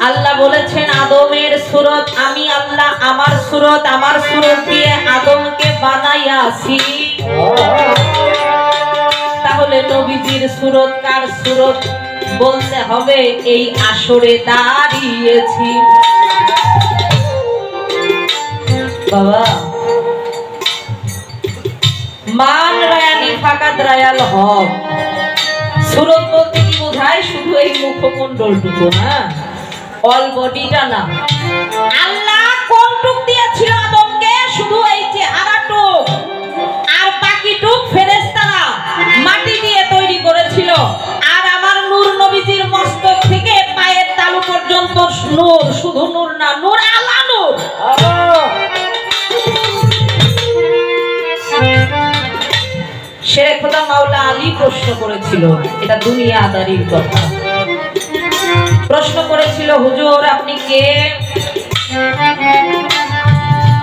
আল্লাহ বলেছেন আদমের সুরত আমি আল্লাহ আমার সুরত দিয়ে আদমকে বানাইয়াছি। তাহলে নবীজির সুরত কার সুরত বলতে হবে এই আসরে দাঁড়িয়েছি। বাবা মান রায়ানি ফাকাদ রায়াল হক সুরত বলতে কি বোঝায়? শুধু এই মুখমণ্ডলটুকু না, অল বডিটা না। আল্লাহ কোন টুক দিয়েছিল আদমকে? শুধু এই চেহারাটুক, আর বাকিটুক ফেরেশতারা মাটি দিয়ে তৈরি করেছিল। আর আমার নূর নবীজির মস্তক থেকে পায়ের তালু পর্যন্ত নূর, শুধু নূর না, নূর আলা নূর। শেরে খোদা মাওলা আলী প্রশ্ন করেছিল, এটা দুনিয়াদারির কথা। প্রশ্ন করেছিল হুজুর আপনি কে?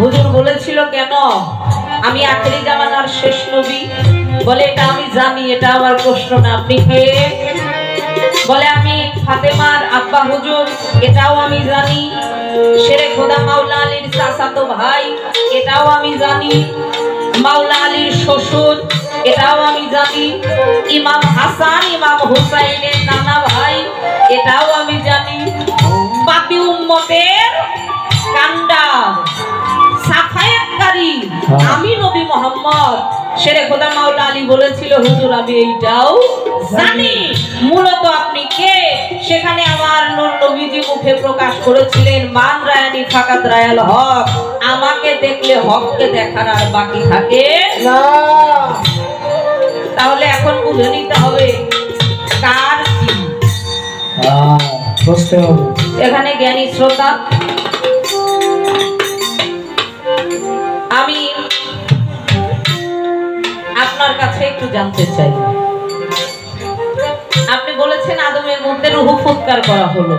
হুজুর বলেছিল কেন? আমি আখেরি জামানার শেষ নবী। বলে এটা আমি জানি, এটা আমার প্রশ্ন না। আপনি কে? বলে আমি ফাতেমার আব্বা হুজুর, এটাও আমি জানি। শেরে খোদা মাওলা আলীর চাচাতো ভাই, এটাও আমি জানি। মাওলা আলীর শ্বশুর, এটাও আমি জানি। ইমাম হাসান ইমাম হুসাইনের নানা ভাই, এটাও আমি জানি। পাপী উম্মতের কান্ডার সাফায়াতকারী আমি নবী মুহাম্মদ। শেরে খোদা মাওলা আলী বলেছিল হুজুর আমি এইটাও জানি। মূলত আপনি কে? সেখানে আমার নূর নবীজি মুখে প্রকাশ করেছিলেন মান রায়ানি ফাকাদ রায়াল হক। আমাকে দেখলে হককে দেখার আর বাকি থাকে না। তাহলে এখন বুঝে নিতে হবে কার কি বুঝতে হবে। এখানে জ্ঞানী শ্রোতা, আমি আপনার কাছে একটু জানতে চাই। আপনি বলেছেন আদমের মধ্যে রূহ ফুৎকার করা হলো,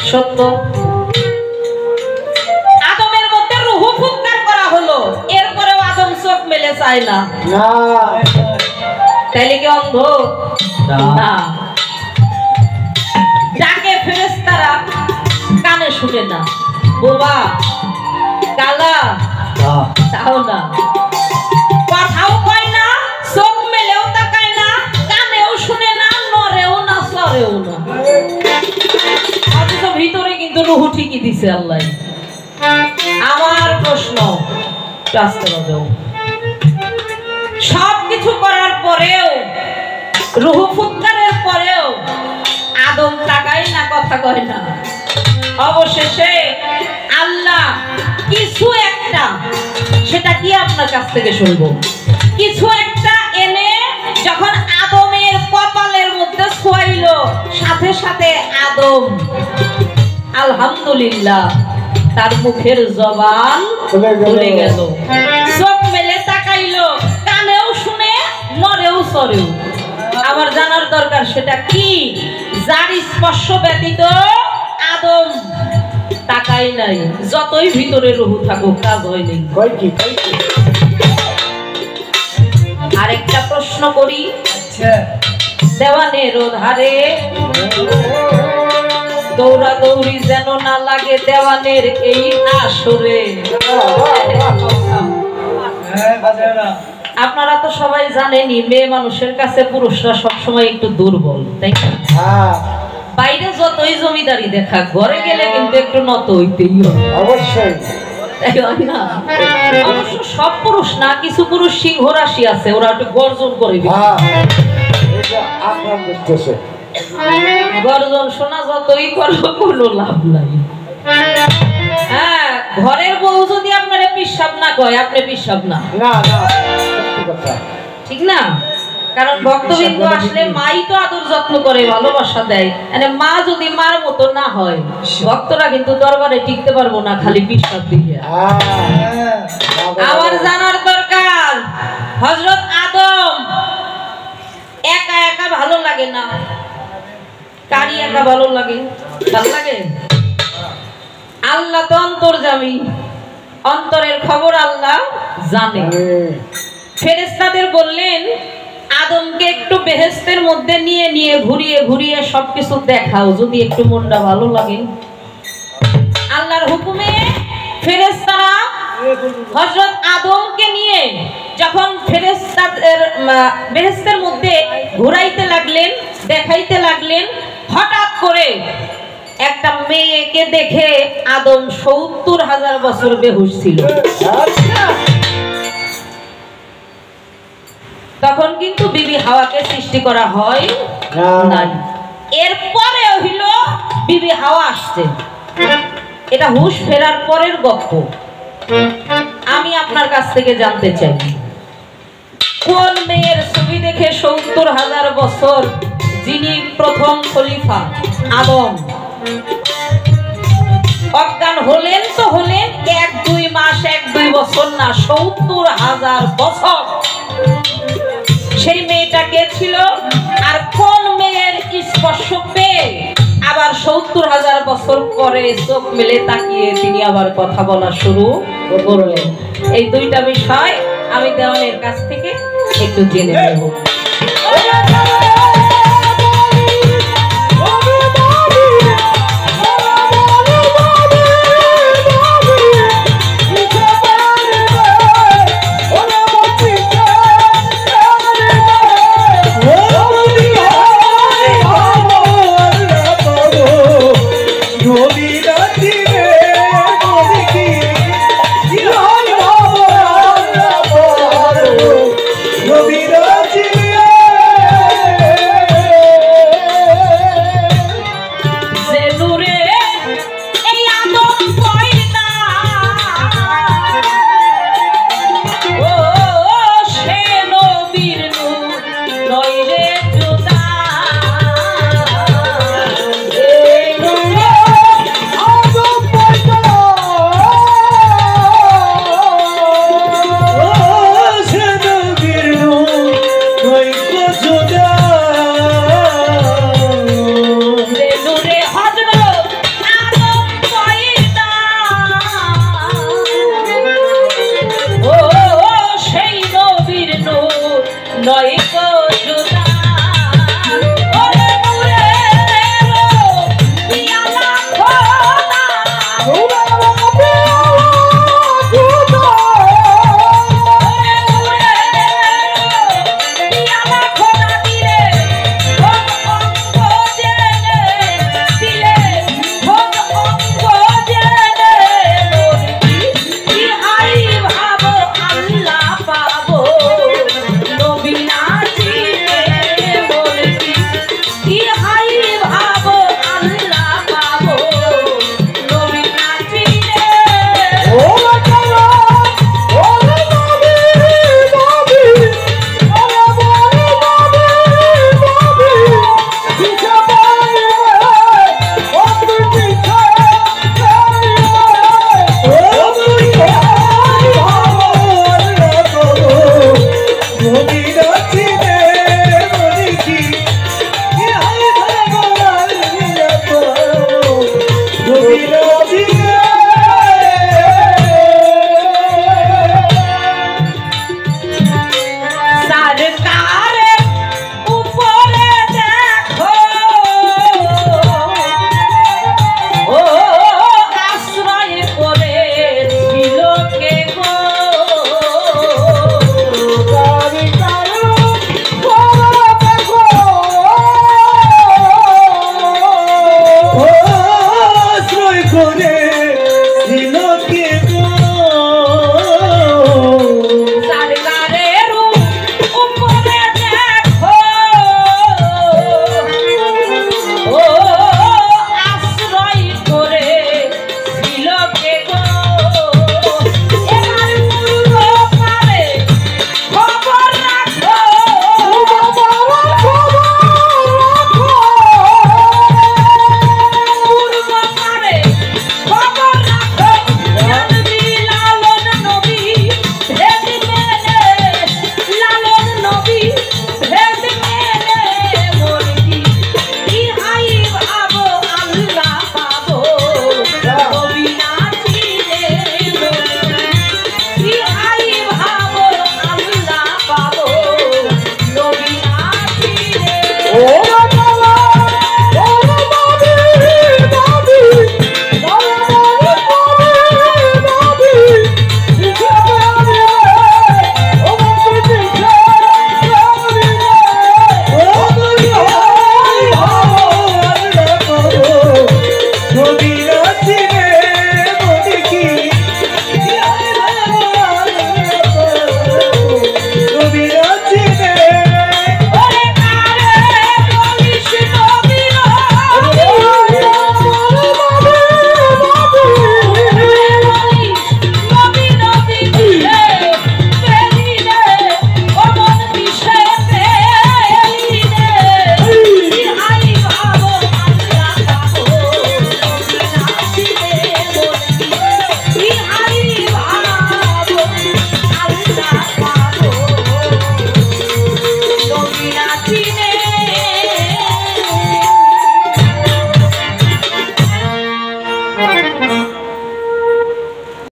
সত্য? আদমের মধ্যে রূহ ফুৎকার করা হলো, এরপরেও আদম চোখ মেলে চায় না, তাইলে কি অন্ধ? না। ডাকে ফেরেশতারা, কানে শুনে না। বোবা কালা তাও না, কথাও কয় না, চোখ মেলেও তাকায় না, কানেও শুনে না, নড়েও না, সরেও না। অথচ ভিতরে কিন্তু রূহ ঠিকই দিছে আল্লাহ। আমার প্রশ্ন, সবকিছু করার পরেও, রূহ ফুৎকারের পরেও আদম তাকায় না, কথা কয় না। অবশেষে আল্লাহ কিছু একটা, সেটা কি আপনার কাছ থেকে শুনবো, কিছু একটা এনে যখন আদমের কপালের মধ্যে ছোঁয়াইল, সাথে সাথে আদম আলহামদুলিল্লাহ তার মুখের জবান খুলে গেল, চোখ মেলে তাকাইলো, কানেও শুনে, নড়েও সরেও। আমার জানার দরকার সেটা কি? যার স্পর্শ ব্যতীত আদম তাকাই নাই, যতই ভিতরে রূহ থাকুক কাজ হয়নি। আরেকটা প্রশ্ন করি, দেওয়ানের ধারে দৌড়া দৌড়ি যেন না লাগে দেওয়ানের এই আসরে। আপনারা তো সবাই জানেনই মেয়ে মানুষের কাছে পুরুষরা সবসময় একটু দুর্বল, তাই না? বাইরে যতই জমিদারি দেখা, ঘরে গেলে কিন্তু একটু নত হইতেই হবে অবশ্যই। অবশ্য সব পুরুষ না, কিছু পুরুষ সিংহ রাশি আছে, ওরা একটু গর্জন করে। গর্জন শোনা যতই করবো কোনো লাভ নাই। হ্যাঁ, ঘরের বউ যদি আপনার পিসাব না কয়, আপনি পিসাব না, ঠিক না? কারণ ভক্তবৃন্দ আসলে মাই তো আদর যত্ন করে, ভালোবাসা দেয়। মানে মা যদি মার মতো না হয়, ভক্তরা কিন্তু দরবারে টিকতে পারবো না খালি পিসাব দিয়ে। আমার জানার দরকার হযরত আদম একা একা ভালো লাগে না, কারি একা ভালো লাগে? ভালো লাগে। আল্লাহ তো অন্তর্যামী, অন্তরের খবর আল্লাহ জানে। ফেরেশতাদের বললেন আদমকে একটু বেহেশতের মধ্যে নিয়ে নিয়ে ঘুরিয়ে ঘুরিয়ে সবকিছু দেখাও, যদি একটু মনটা ভালো লাগে। আল্লাহর হুকুমে ফেরেশতারা হযরত আদমকে নিয়ে যখন বেহেশতের মধ্যে ঘুরাইতে লাগলেন, দেখাইতে লাগলেন, হঠাৎ করে একটা মেয়েকে দেখে আদম ৭০,০০০ বছর বেহুশ ছিল। তখন কিন্তু বিবি হাওয়াকে সৃষ্টি করা হয় নাই। এরপরে হইল বিবি হাওয়া আসছে। এটা হুশ ফেরার পরের গল্প। আমি আপনার কাছ থেকে জানতে চাই, কোন মেয়ের ছবি দেখে ৭০,০০০ বছর যিনি প্রথম খলিফা আদম অজ্ঞান হলেন, তো হলেন ১-২ মাস ১-২ বছর না, ৭০,০০০ বছর। সেই মেয়েটা কে ছিল? আর কোন মেয়ের স্পর্শ পেয়ে আবার ৭০,০০০ বছর পরে চোখ মেলে তাকিয়ে তিনি আবার কথা বলা শুরু করলেন? এই দুইটা বিষয় আমি দেওয়ানের কাছ থেকে একটু জেনে নেব। Robi